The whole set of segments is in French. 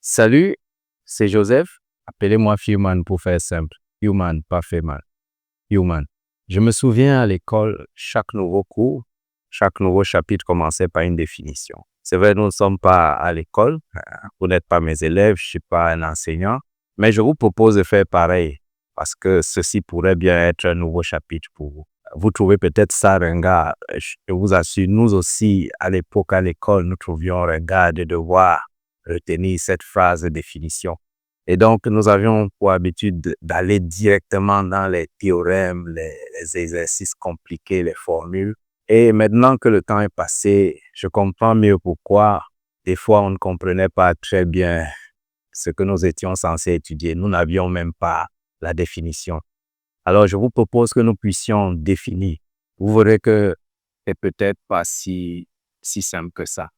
Salut, c'est Joseph. Appelez-moi Human pour faire simple. Human, pas Feman. Human. Je me souviens à l'école, chaque nouveau cours, chaque nouveau chapitre commençait par une définition. C'est vrai, nous ne sommes pas à l'école. Vous n'êtes pas mes élèves, je ne suis pas un enseignant. Mais je vous propose de faire pareil parce que ceci pourrait bien être un nouveau chapitre pour vous. Vous trouvez peut-être ça ringard. Je vous assure, nous aussi, à l'époque, à l'école, nous trouvions ringard de devoir retenir cette phrase de définition. Et donc, nous avions pour habitude d'aller directement dans les théorèmes, les exercices compliqués, les formules. Et maintenant que le temps est passé, je comprends mieux pourquoi des fois on ne comprenait pas très bien ce que nous étions censés étudier. Nous n'avions même pas la définition. Alors, je vous propose que nous puissions définir. Vous verrez que c'est peut-être pas si simple que ça.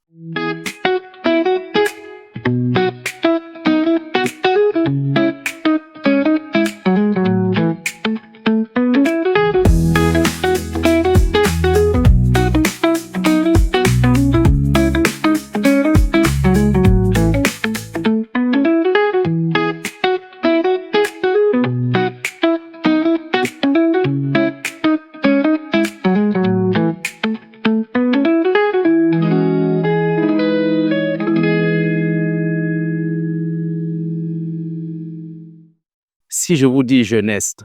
Si je vous dis jeunesse,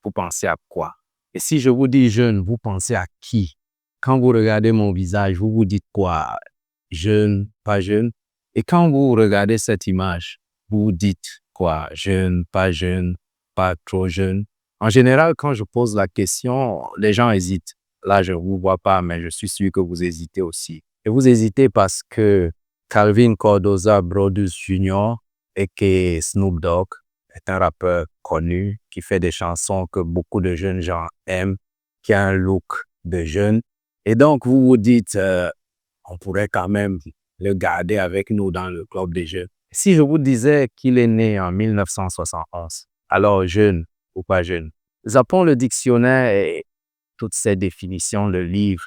vous pensez à quoi? Et si je vous dis jeune, vous pensez à qui? Quand vous regardez mon visage, vous vous dites quoi? Jeune, pas jeune? Et quand vous regardez cette image, vous vous dites quoi? Jeune, pas trop jeune? En général, quand je pose la question, les gens hésitent. Là, je ne vous vois pas, mais je suis sûr que vous hésitez aussi. Et vous hésitez parce que Calvin Cordoza Brodus Jr. et Snoop Dogg est un rappeur connu qui fait des chansons que beaucoup de jeunes gens aiment, qui a un look de jeune. Et donc, vous vous dites, on pourrait quand même le garder avec nous dans le club des jeunes. Si je vous disais qu'il est né en 1971, alors jeune ou pas jeune, zappons le dictionnaire et toutes ces définitions, le livre,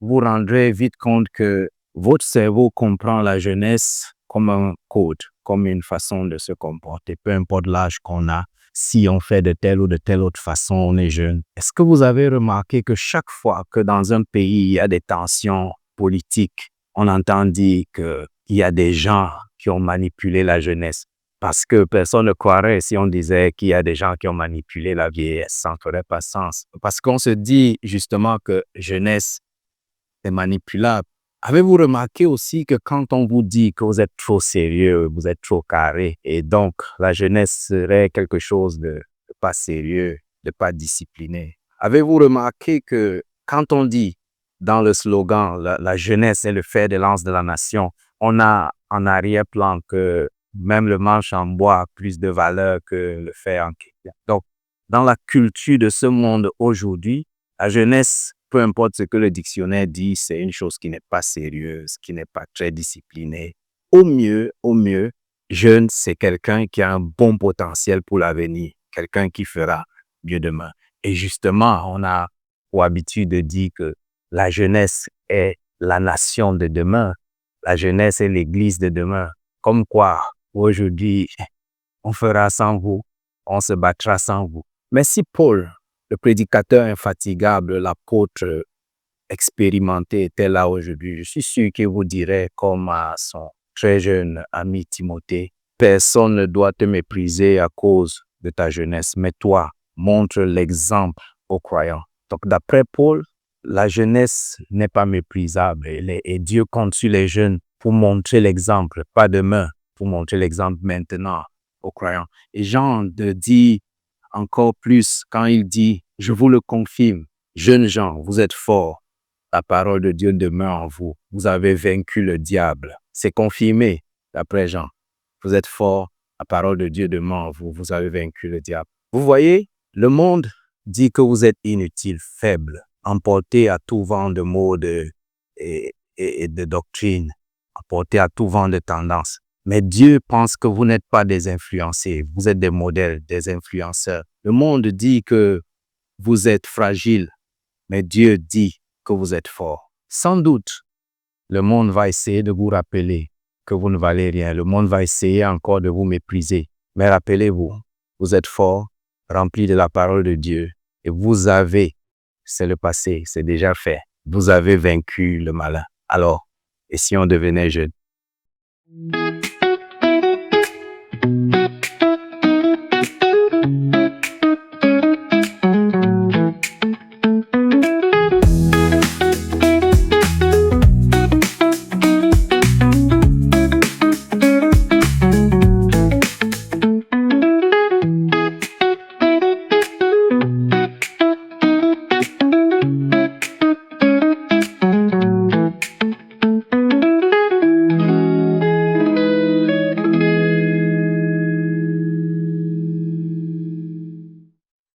vous rendrez vite compte que votre cerveau comprend la jeunesse comme un code, comme une façon de se comporter, peu importe l'âge qu'on a. Si on fait de telle ou de telle autre façon, on est jeune. Est-ce que vous avez remarqué que chaque fois que dans un pays, il y a des tensions politiques, on entend dire qu'il y a des gens qui ont manipulé la jeunesse? Parce que personne ne croirait si on disait qu'il y a des gens qui ont manipulé la vieillesse. Ça ne ferait pas sens. Parce qu'on se dit justement que jeunesse est manipulable. Avez-vous remarqué aussi que quand on vous dit que vous êtes trop sérieux, vous êtes trop carré, et donc la jeunesse serait quelque chose de pas sérieux, de pas discipliné? Avez-vous remarqué que quand on dit dans le slogan la jeunesse est le fer de lance de la nation, on a en arrière-plan que même le manche en bois a plus de valeur que le fer en cuivre. Donc, dans la culture de ce monde aujourd'hui, la jeunesse, peu importe ce que le dictionnaire dit, c'est une chose qui n'est pas sérieuse, qui n'est pas très disciplinée. Au mieux, jeune, c'est quelqu'un qui a un bon potentiel pour l'avenir, quelqu'un qui fera mieux demain. Et justement, on a pour habitude de dire que la jeunesse est la nation de demain, la jeunesse est l'église de demain. Comme quoi, aujourd'hui, on fera sans vous, on se battra sans vous. Mais si Paul, le prédicateur infatigable, l'apôtre expérimenté était là aujourd'hui, je suis sûr qu'il vous dirait comme à son très jeune ami Timothée, personne ne doit te mépriser à cause de ta jeunesse, mais toi, montre l'exemple aux croyants. Donc d'après Paul, la jeunesse n'est pas méprisable et Dieu compte sur les jeunes pour montrer l'exemple, pas demain, pour montrer l'exemple maintenant aux croyants. Et Jean dit encore plus quand il dit, je vous le confirme, jeunes gens, vous êtes forts. La parole de Dieu demeure en vous. Vous avez vaincu le diable. C'est confirmé d'après Jean. Vous êtes forts. La parole de Dieu demeure en vous. Vous avez vaincu le diable. Vous voyez, le monde dit que vous êtes inutiles, faibles, emportés à tout vent de mots et de doctrines, emportés à tout vent de tendances. Mais Dieu pense que vous n'êtes pas des influencés. Vous êtes des modèles, des influenceurs. Le monde dit que vous êtes fragiles, mais Dieu dit que vous êtes fort. Sans doute, le monde va essayer de vous rappeler que vous ne valez rien. Le monde va essayer encore de vous mépriser. Mais rappelez-vous, vous êtes fort, rempli de la parole de Dieu. Et vous avez, c'est le passé, c'est déjà fait. Vous avez vaincu le malin. Alors, et si on devenait jeune?